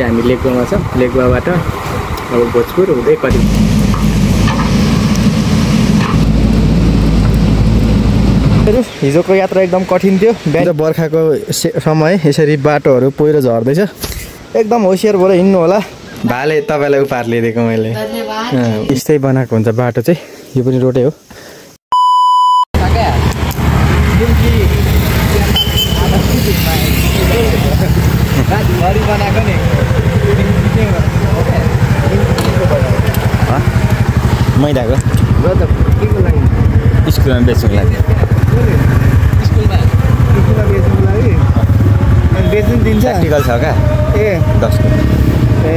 हामी लेकवामा छ लेकवाबाट अब भोजपुर हुँदै कति हिजोको यात्रा एकदम कठिन थियो बिहान बर्खाको समय यसरी बाटोहरू पहिरो झर्दैछ एकदम होसियार भएर हिँड्नु होला भाले तपाईलाई उपहार ल्याइदिएको मैले यस्तै बनाएको हुन्छ बाटो चाहिँ यो पनि रोडै हो मैदाको स्कुलमा बेच्नुको लागि बेच्नु दिन्छ प्र्याक्टिकल छ क्या ए 10 को ए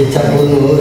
इच्छा पूर्ण हो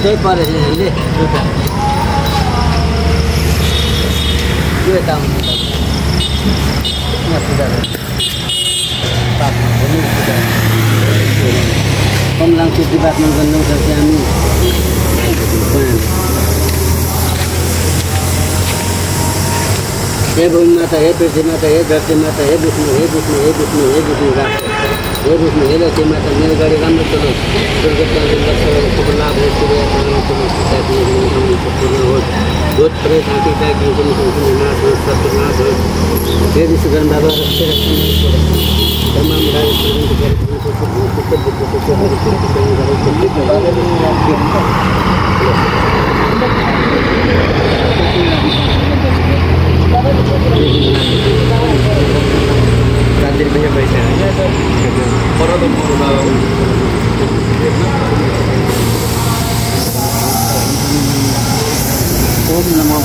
त्यही परेछ ले दुटा यो यता आउनु कमलाङको डिपार्टमेन्ट गर्नु सक्छ हामी हे भूमिमाता हे पृथ्वीमाता हे धरतीमाता हे विष्णु हे विष्णु हे विष्णु हे विष्णु राख हे विष्णु हे लक्ष्मी माता मेरो गाडी राम्रो चलोस् दुर्घटना लाभ होस् भूत प्रेत हाथी टाइप नाश होस् सत्य नाश होस् हे विश्वकर्म बाबा तमाम ओम नमो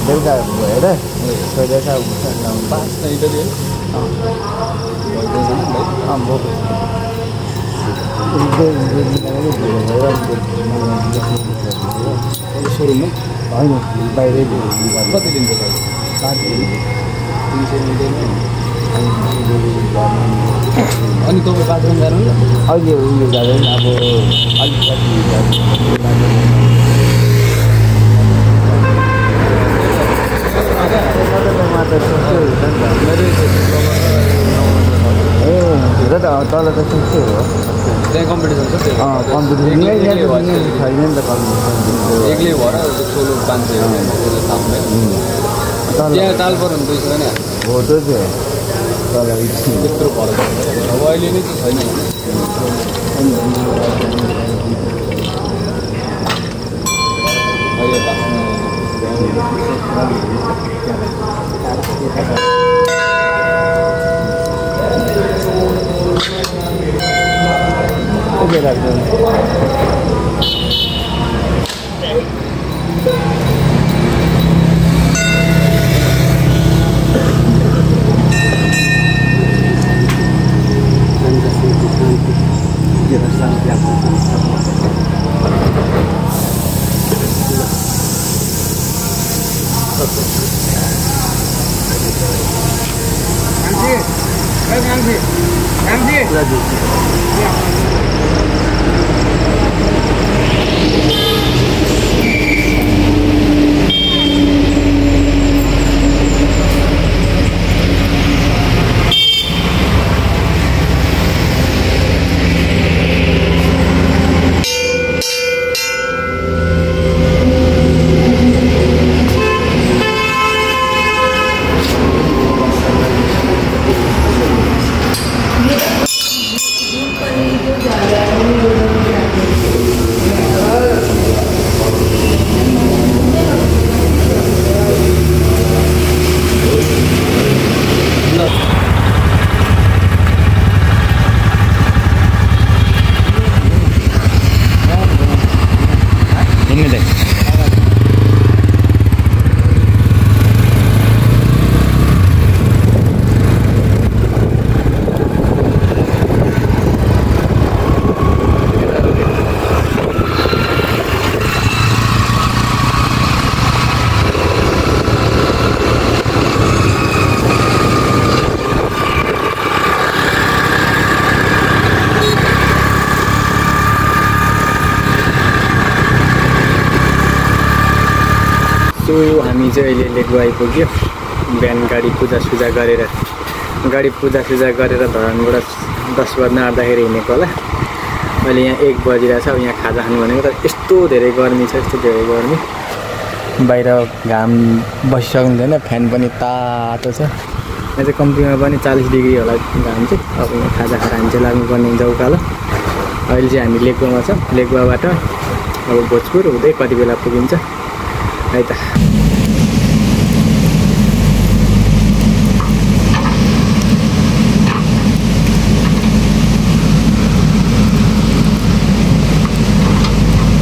बेलुका भएर सोरुममा होइन बाहिरै कति दिनको अनि तपाईँ बाथरुम जानु अहिले उयो जाँदैन अब अलिकति तल त सुन्छै हो त्यहाँ कम्पिटिसन छ कम्पिटिसन छैन नि त कम्पिटिसन एक्लै भएर सोलो मान्छे त्यहाँ ताल पर्यो भने पैसा पनि हो त्यो चाहिँ तल त्यत्रो फरक अब अहिले नै चाहिँ छैन पूजा दिन्छ हामी चाहिँ अहिले लेकु आइपुग्यो बिहान गाडी पूजासुजा गरेर धरानबाट 10 बज्न आँट्दाखेरि हिँडेको होला अहिले यहाँ 1 बजिरहेछ अब यहाँ खाजा खानु भनेको तर यस्तो धेरै गर्मी छ बाहिर घाम बसिसक्दैन फ्यान पनि तातो छ यहाँ चाहिँ कम्तीमा पनि 40 डिग्री होला घाम चाहिँ अब यहाँ खाजा खाएर हामी चाहिँ लाग्नुपर्ने हुन्छ उकालो अहिले चाहिँ हामी लेकुवामा छ लेकुवाबाट अब भोजपुर हुँदै कति बेला पुगिन्छ है त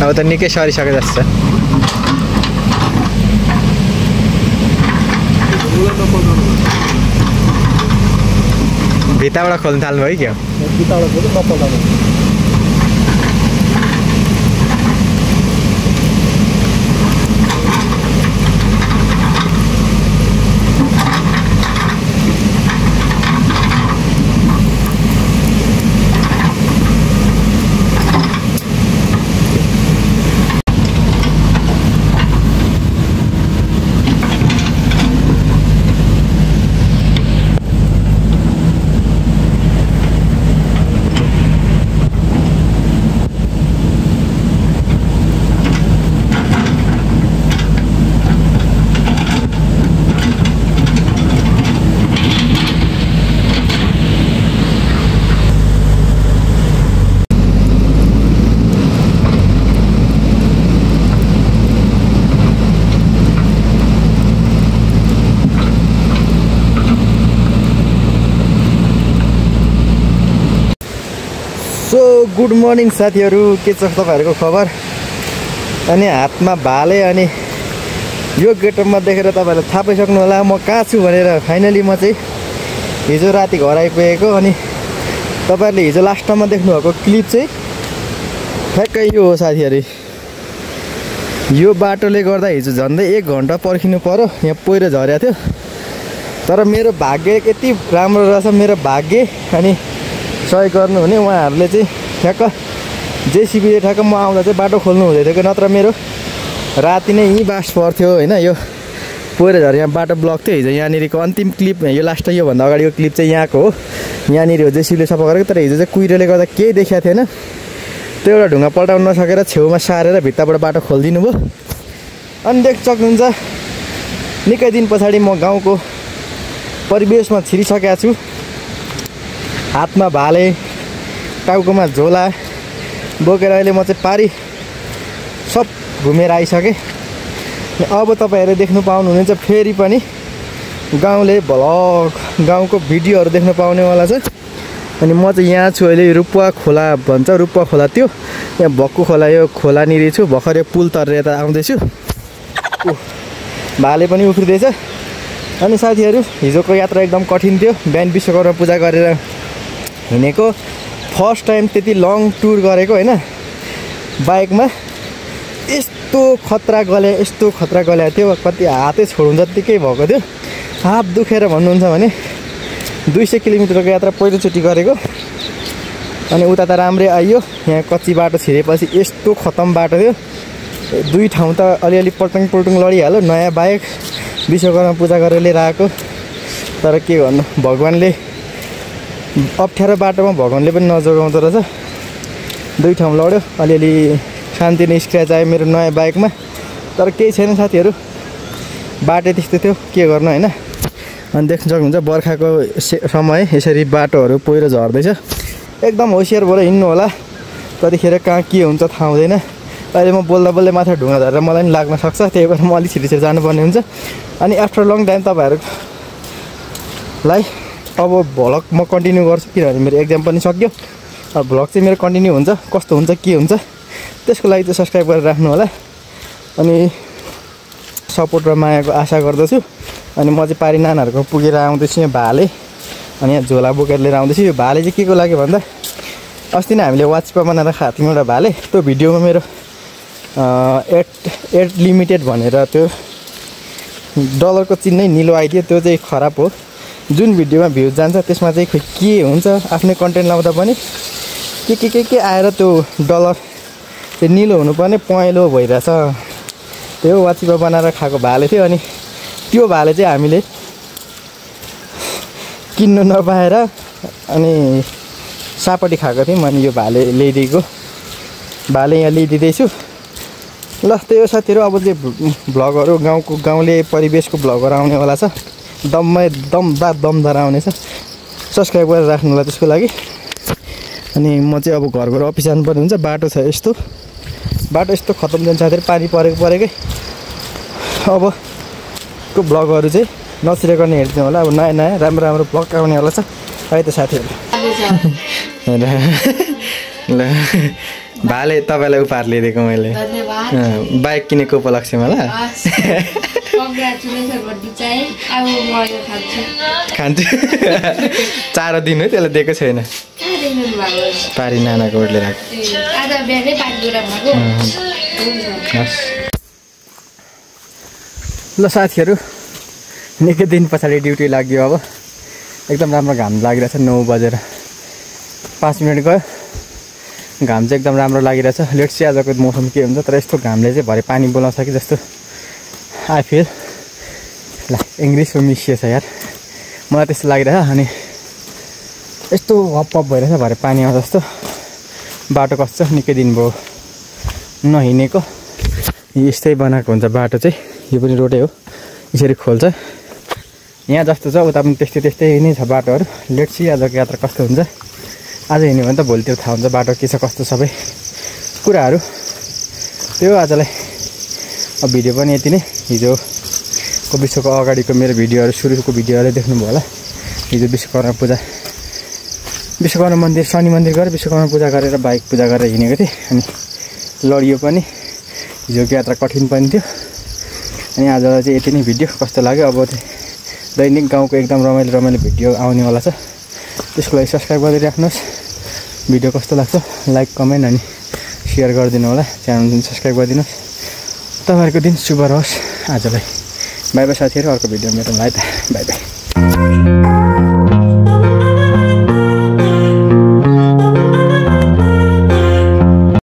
अब त निकै सरिसके जस्तो छ भित्ताबाट खोल्न थाल्नु भयो क्या गुड मर्निङ साथीहरू के छ तपाईहरुको खबर अनि हातमा भाले अनि यो गेटअपमा देखेर तपाईहरुले थाहा पाइसक्नु होला म कहाँ छु भनेर फाइनली म चाहिँ हिजो राति घर आइपुगेको अनि तपाईहरुले हिजो लास्ट टाइममा देख्नु भएको क्लिप चाहिँ ठ्याक्कै यो हो साथीहरु यो बाटोले गर्दा हिजो झन्डै 1 घण्टा पर्खिनु पर्यो यहाँ पहिरो झरेको थियो तर मेरो भाग्य यति राम्रो रहेछ मेरो भाग्य अनि सहयोग गर्नु हुने उहाँहरुले चाहिँ ठ्याक्क जेसीबीले ठ्याक्क म आउँदा चाहिँ बाटो खोल्नु हुँदै थियो नत्र मेरो राति नै यही बास पर्थ्यो हैन यो पहिरो झरे यहाँ बाटो ब्लक थियो हिजो यहाँनिरको अन्तिम क्लिप यो लास्ट यो भन्दा अगाडिको क्लिप चाहिँ यहाँको हो यहाँनिर हो जेसीबीले सफा गरेको तर हिजो चाहिँ कुइरोले गर्दा केही देखाएको थिएन त्यो एउटा ढुङ्गा पल्टाउन नसकेर छेउमा सारेर भित्ताबाट बाटो खोलिदिनु भयो अनि देख सक्नुहुन्छ निकै दिन पछाडि म गाउँको परिवेशमा छिरिसकेको छु हातमा भाले टाउकोमा झोला बोकेर अहिले म चाहिँ पारी सब घुमेर आइसकेँ अब तपाईहरुले देख्नु पाउनुहुनेछ फेरि पनि गाउँले भ्लग गाउँको भिडियोहरु देख्न पाउनेवाला छ अनि म चाहिँ यहाँ छु अहिले रुप्पा खोला भन्छ रुप्पा खोला त्यो यहाँ भक्कु खोला यो खोलानिर छु भर्खर यो पुल तरेर यता आउँदैछु भाले पनि उफ्रिँदैछ अनि साथीहरु हिजोको यात्रा एकदम कठिन थियो बिहान विश्वकर्मा पूजा गरेर हिँडेको फर्स्ट टाइम त्यति लङ टुर गरेको हैन बाइकमा यस्तो खतरा गल्या थियो कति हातै छोड्नु जतिकै भएको थियो हात दुखेर भन्नुहुन्छ भने 200 किलोमिटरको यात्रा पहिलोचोटि गरेको अनि उता त राम्रै आइयो। यहाँ कच्ची बाटो छिरेपछि यस्तो खतम बाटो थियो। दुई ठाउँ त अलिअलि पल्टुङ लडिहाल्यो। नयाँ बाइक विश्वकर्मा पूजा गरेर लिएर आएको। तर के गर्नु, भगवान्ले अप्ठ्यारो बाटोमा भगवान्ले पनि नजोगाउँदो रहेछ। दुई ठाउँ लड्यो, अलिअलि शान्ति नै स्क्रैच आयो मेरो नयाँ बाइकमा। तर केही छैन साथीहरू, बाटो त्यस्तो थियो, के गर्नु होइन। अनि देख्न सक्नुहुन्छ बर्खाको समय यसरी बाटोहरू पहिरो झर्दैछ। एकदम होसियार भएर हिँड्नु होला, कतिखेर कहाँ के हुन्छ थाहा हुँदैन। अहिले म बोल्दा बोल्दै माथि ढुङ्गा झरेर मलाई पनि लाग्न सक्छ, त्यही भएर म अलिक छिटो जानुपर्ने हुन्छ। अनि आफ्टर लङ टाइम तपाईँहरूलाई अब भ्लग म कन्टिन्यू गर्छु, किनभने मेरो एक्जाम पनि सक्यो। अब भ्लग चाहिँ मेरो कन्टिन्यू हुन्छ, कस्तो हुन्छ के हुन्छ त्यसको लागि चाहिँ सब्सक्राइब गरेर राख्नु होला। अनि सपोर्ट र मायाको आशा गर्दछु। अनि म चाहिँ पारी नानाहरूको पुगेर आउँदैछु यहाँ भाले। अनि यहाँ झोला बोकेर लिएर आउँदैछु। यो भाले चाहिँ के को लागि भन्दा अस्ति नै हामीले वाचपा बनाएर खाएको थियौँ एउटा भाले। त्यो भिडियोमा मेरो एड लिमिटेड भनेर त्यो डलरको चिन्ह निलो आइदियो, त्यो चाहिँ खराब हो। जुन भिडियोमा भ्युज जान्छ त्यसमा चाहिँ खोइ के हुन्छ, आफ्नै कन्टेन्ट लाउँदा पनि के आएर त्यो डलर त्यो निलो हुनुपर्ने पहेँलो भइरहेछ। त्यो वाचिपा बनाएर खाएको भाले थियो। अनि त्यो भाले चाहिँ हामीले किन्नु नपाएर अनि सापट्टि खाएको थियौँ। अनि यो भाले ल्याइदिएको, भाले यहाँ ल्याइदिँदैछु। ल त्यही हो साथीहरू, अब चाहिँ भ्लगहरू गाउँले परिवेशको भ्लगहरू आउनेवाला छ। दमदार आउनेछ, सब्सक्राइब गरेर राख्नु होला त्यसको लागि। अनि म चाहिँ अब घरबाट अफिस जानुपर्ने हुन्छ। बाटो छ यस्तो, बाटो यस्तो खतम जान्छ साथीहरू, पानी परेकै। अबको भ्लगहरू चाहिँ नछिरेको नै हेर्दिनु होला। अब नयाँ राम्रो भ्लग आउनेवाला छ है त साथीहरू। ल भाले तपाईँलाई उपहार ल्याइदिएको मैले, बाइक किनेको उपलक्ष्यमा। ल खान्छु 4 दिन हो त्यसलाई दिएको छैन। पारी नानाको लिएर आएको। ल साथीहरू, निकै दिन पछाडि ड्युटी लाग्यो। अब एकदम राम्रो घाम लागिरहेछ। 9 बजेर 5 मिनट गयो, घाम चाहिँ एकदम राम्रो लागिरहेछ। लेट्स सी आजको मौसम के हुन्छ। तर यस्तो घामले चाहिँ भरे पानी बोलाउँछ कि जस्तो आई फिल। ल इङ्ग्लिसको मिसिएछ यार, मलाई त्यस्तो लागिरहेछ। अनि यस्तो हप भइरहेछ, भरे पानी आउँछ जस्तो। बाटो कस्तो छ, निकै दिन भयो नहिँडेको। यस्तै बनाएको हुन्छ बाटो चाहिँ। यो पनि रोडै हो, यसरी खोल्छ। यहाँ जस्तो छ उता पनि त्यस्तै नै छ बाटोहरू। लेट्स सी आजको यात्रा कस्तो हुन्छ। आज हिँड्यो भने त भोलितिर थाहा हुन्छ बाटो के छ कस्तो सबै कुराहरू। त्यो आजलाई अब भिडियो पनि यति नै। हिजोको विश्वको अगाडिको मेरो भिडियोहरू, सुरुको भिडियोहरू देख्नुभयो होला। हिजो विश्वकर्मा मन्दिर, शनि मन्दिर गएर विश्वकर्मा पूजा गरेर बाइक पूजा गरेर हिँडेको थिएँ। अनि लडियो पनि। हिजोको यात्रा कठिन पनि थियो। अनि आजलाई चाहिँ यति नै भिडियो कस्तो लाग्यो। अब चाहिँ दैनिक गाउँको एकदम रमाइलो भिडियो आउनेवाला छ, त्यसको लागि सब्सक्राइब गर्दै राख्नुहोस्। भिडियो कस्तो लाग्छ लाइक कमेन्ट अनि सेयर गरिदिनु होला। च्यानल पनि सब्सक्राइब गरिदिनुहोस्। तपाईँहरूको दिन शुभ रहोस्। आजलाई बाई बाई साथीहरू, अर्को भिडियो मेरो ल है त, बाई बाई।